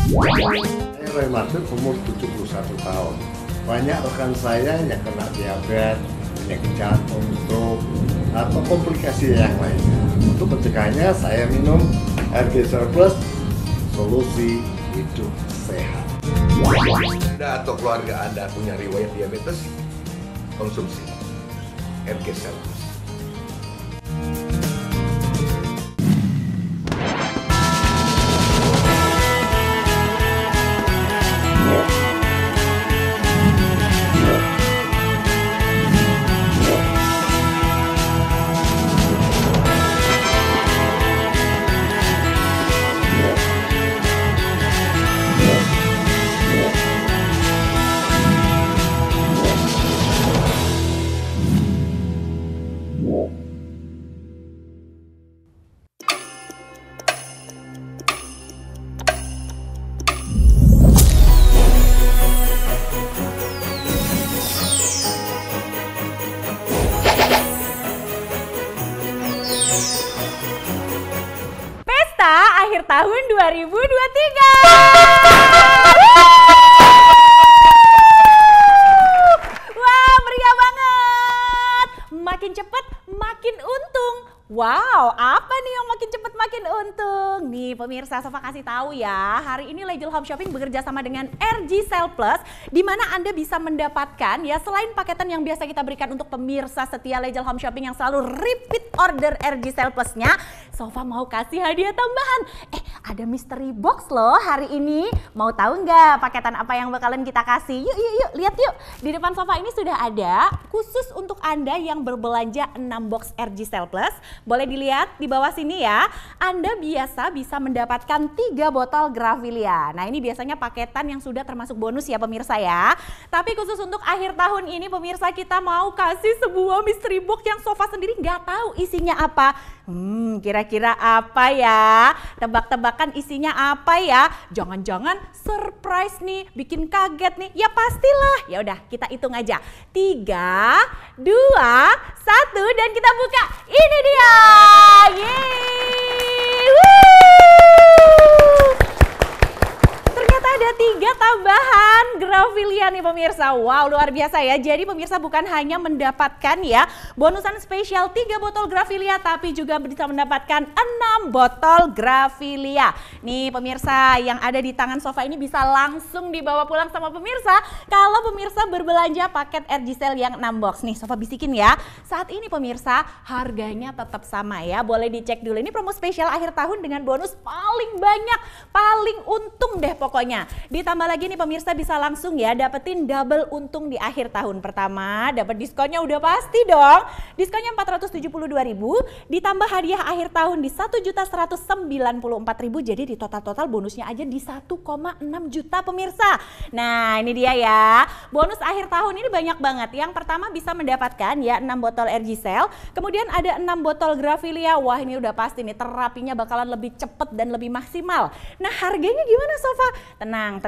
Saya Roy Martin, umur 71 tahun. Banyak rekan saya yang kena diabetes, penyakit jantung, stroke, atau komplikasi yang lainnya. Untuk mencegahnya, saya minum RG-Cell Plus, solusi hidup sehat. Anda atau keluarga Anda punya riwayat diabetes, konsumsi RG-Cell Plus. Akhir tahun 2023. Wah, meriah banget. Makin cepet, makin untung. Wow, apa nih yang makin cepet makin untung? Nih pemirsa, Sofa kasih tahu ya. Hari ini Legel Home Shopping bekerja sama dengan RG-Cell Plus, di mana Anda bisa mendapatkan ya selain paketan yang biasa kita berikan untuk pemirsa setia Legel Home Shopping yang selalu repeat order RG-Cell Plus-nya, Sofa mau kasih hadiah tambahan. Ada mystery box loh hari ini. Mau tahu nggak paketan apa yang bakalan kita kasih? Yuk, lihat yuk. Di depan Sofa ini sudah ada khusus untuk Anda yang berbelanja 6 box RG-Cell Plus. Boleh dilihat di bawah sini ya. Anda biasa bisa mendapatkan 3 botol Gravilia. Nah, ini biasanya paketan yang sudah termasuk bonus ya pemirsa ya. Tapi khusus untuk akhir tahun ini pemirsa, kita mau kasih sebuah mystery box yang Sofa sendiri nggak tahu isinya apa. Kira-kira apa ya? Tebak-tebakan isinya apa ya? Jangan-jangan surprise nih, bikin kaget nih. Ya pastilah. Ya udah, kita hitung aja. 3, 2, 1 dan kita buka. Ini dia. Yeay. Ternyata ada 3 tambahan Gravilia nih pemirsa. Wow, luar biasa ya. Jadi pemirsa bukan hanya mendapatkan ya bonusan spesial 3 botol Gravilia, tapi juga bisa mendapatkan 6 botol Gravilia. Nih pemirsa, yang ada di tangan Sofa ini bisa langsung dibawa pulang sama pemirsa kalau pemirsa berbelanja paket RG-Cell yang 6 box. Nih Sofa bisikin ya. Saat ini pemirsa harganya tetap sama ya. Boleh dicek dulu. Ini promo spesial akhir tahun dengan bonus paling banyak, paling untung deh pokoknya. Ditambah lagi nih pemirsa bisa langsung ya dapetin double untung di akhir tahun. Pertama, dapat diskonnya udah pasti dong. Diskonnya 472.000, ditambah hadiah akhir tahun di 1.194.000. Jadi di total bonusnya aja di 1,6 juta pemirsa. Nah, ini dia ya. Bonus akhir tahun ini banyak banget. Yang pertama bisa mendapatkan ya 6 botol RG-Cell, kemudian ada 6 botol Gravilia. Wah, ini udah pasti nih terapinya bakalan lebih cepet dan lebih maksimal. Nah, harganya gimana Sofa? Tenang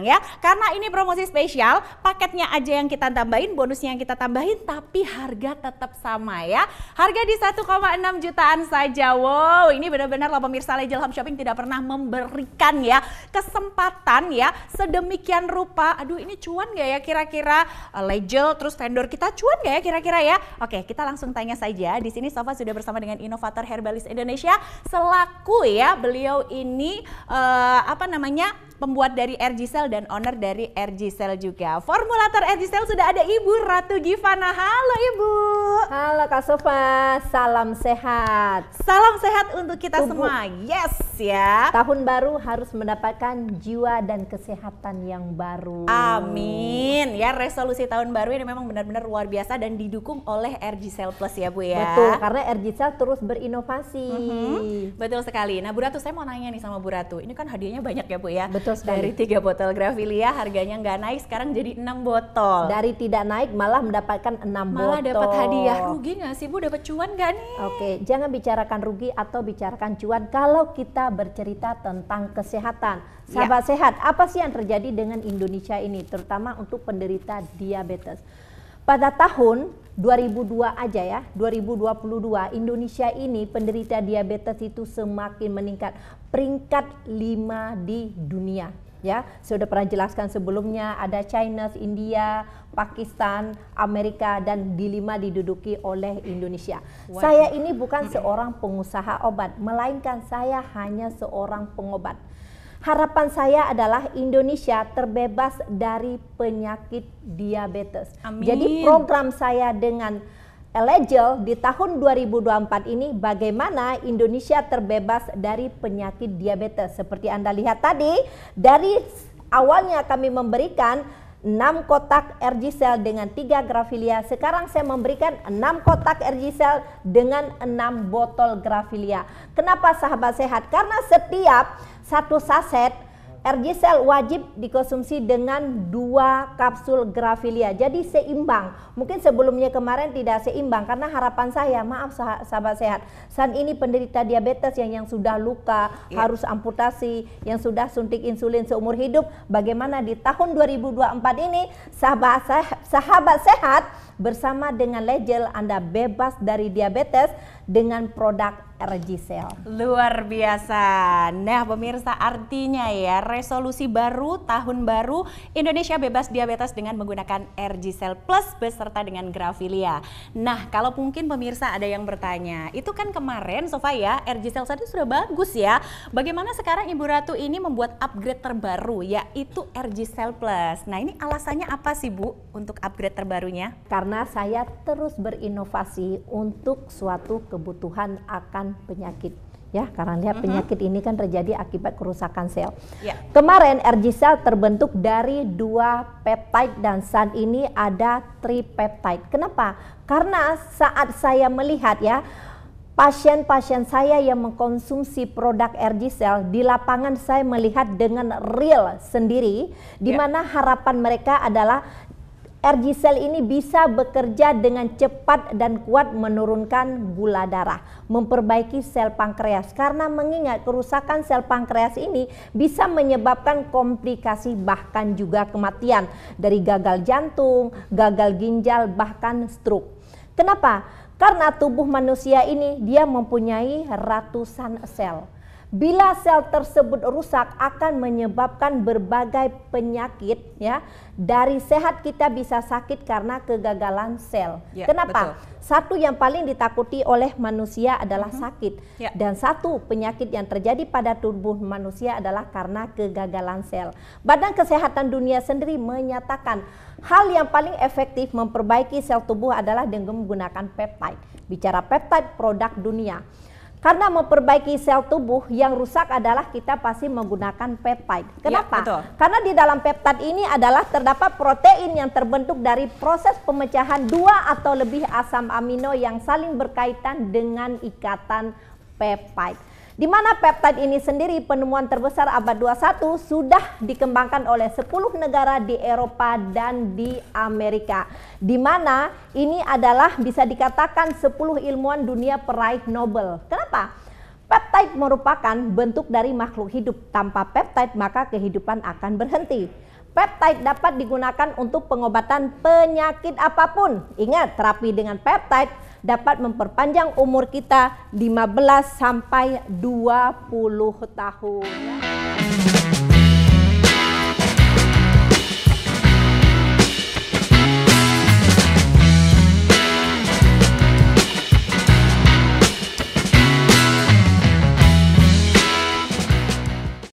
ya. Karena ini promosi spesial, paketnya aja yang kita tambahin, bonusnya yang kita tambahin, tapi harga tetap sama ya. Harga di 1,6 jutaan saja. Wow, ini benar-benar loh pemirsa, Legel Home Shopping tidak pernah memberikan ya kesempatan ya sedemikian rupa. Aduh, ini cuan gak ya kira-kira Legel terus vendor kita cuan gak ya kira-kira ya? Oke, kita langsung tanya saja. Di sini Sofa sudah bersama dengan inovator Herbalist Indonesia selaku ya beliau ini pembuat dari RG-Cell dan owner dari RG-Cell juga. Formulator RG-Cell sudah ada Ibu Ratu Givana. Halo Ibu. Halo Kak Sofa, salam sehat. Salam sehat untuk kita semua. Yes ya. Tahun baru harus mendapatkan jiwa dan kesehatan yang baru. Amin. Ya, resolusi tahun baru ini memang benar-benar luar biasa dan didukung oleh RG-Cell Plus ya Bu ya. Betul, karena RG-Cell terus berinovasi. Betul sekali. Nah Bu Ratu, saya mau nanya nih sama Bu Ratu. Ini kan hadiahnya banyak ya Bu ya. Betul sekali. Dari 3 botol Gravilia harganya nggak naik, sekarang jadi 6 botol. Dari tidak naik malah mendapatkan 6 botol. Malah dapat hadiah. Rugi nggak sih Bu? Dapat cuan nggak nih? Oke, jangan bicarakan rugi atau bicarakan cuan kalau kita bercerita tentang kesehatan. Sahabat sehat, apa sih yang terjadi dengan Indonesia ini, terutama untuk penderita diabetes? pada tahun 2002 aja ya, 2022 Indonesia ini penderita diabetes itu semakin meningkat, peringkat 5 di dunia. Ya, sudah pernah jelaskan sebelumnya, ada China, India, Pakistan, Amerika, dan di 5 diduduki oleh Indonesia. Saya ini bukan seorang pengusaha obat, melainkan saya hanya seorang pengobat. Harapan saya adalah Indonesia terbebas dari penyakit diabetes. Amin. Jadi program saya dengan Elegel di tahun 2024 ini bagaimana Indonesia terbebas dari penyakit diabetes. Seperti Anda lihat tadi, dari awalnya kami memberikan 6 kotak RG-Cell dengan 3 Grafilia. Sekarang saya memberikan 6 kotak RG-Cell dengan 6 botol Grafilia. Kenapa sahabat sehat? Karena setiap satu saset RG-Cell wajib dikonsumsi dengan 2 kapsul Grafilia. Jadi seimbang. Mungkin sebelumnya kemarin tidak seimbang karena harapan saya, maaf sahabat sehat, saat ini penderita diabetes yang sudah luka, harus amputasi, yang sudah suntik insulin seumur hidup, bagaimana di tahun 2024 ini sahabat sehat bersama dengan Legel Anda bebas dari diabetes dengan produk RG-Cell. Luar biasa. Nah pemirsa, artinya ya resolusi baru, tahun baru, Indonesia bebas diabetes dengan menggunakan RG-Cell Plus beserta dengan Grafilia. Nah kalau mungkin pemirsa ada yang bertanya, itu kan kemarin Sofa ya, RG-Cell tadi sudah bagus ya. Bagaimana sekarang Ibu Ratu ini membuat upgrade terbaru, yaitu RG-Cell Plus. Nah ini alasannya apa sih Bu untuk upgrade terbarunya? Karena saya terus berinovasi untuk suatu kebutuhan akan penyakit. Ya, karena lihat penyakit ini kan terjadi akibat kerusakan sel. Kemarin RG-Cell terbentuk dari 2 peptide dan saat ini ada tripeptide. Kenapa? Karena saat saya melihat ya, pasien-pasien saya yang mengkonsumsi produk RG-Cell di lapangan, saya melihat dengan real sendiri, di mana harapan mereka adalah RG-Cell ini bisa bekerja dengan cepat dan kuat menurunkan gula darah, memperbaiki sel pankreas, karena mengingat kerusakan sel pankreas ini bisa menyebabkan komplikasi bahkan juga kematian dari gagal jantung, gagal ginjal, bahkan stroke. Kenapa? Karena tubuh manusia ini dia mempunyai ratusan sel. Bila sel tersebut rusak akan menyebabkan berbagai penyakit ya. Dari sehat kita bisa sakit karena kegagalan sel. Kenapa? Betul. Satu yang paling ditakuti oleh manusia adalah sakit. Dan satu penyakit yang terjadi pada tubuh manusia adalah karena kegagalan sel. Badan Kesehatan Dunia sendiri menyatakan hal yang paling efektif memperbaiki sel tubuh adalah dengan menggunakan peptide. Bicara peptide, produk dunia. Karena memperbaiki sel tubuh yang rusak adalah kita pasti menggunakan peptide. Kenapa? Karena di dalam peptide ini adalah terdapat protein yang terbentuk dari proses pemecahan 2 atau lebih asam amino yang saling berkaitan dengan ikatan peptide. Di mana peptide ini sendiri penemuan terbesar abad 21 sudah dikembangkan oleh 10 negara di Eropa dan di Amerika. Di mana ini adalah bisa dikatakan 10 ilmuwan dunia peraih Nobel. Kenapa? Peptide merupakan bentuk dari makhluk hidup. Tanpa peptide maka kehidupan akan berhenti. Peptide dapat digunakan untuk pengobatan penyakit apapun. Ingat, terapi dengan peptide dapat memperpanjang umur kita 15 sampai 20 tahun.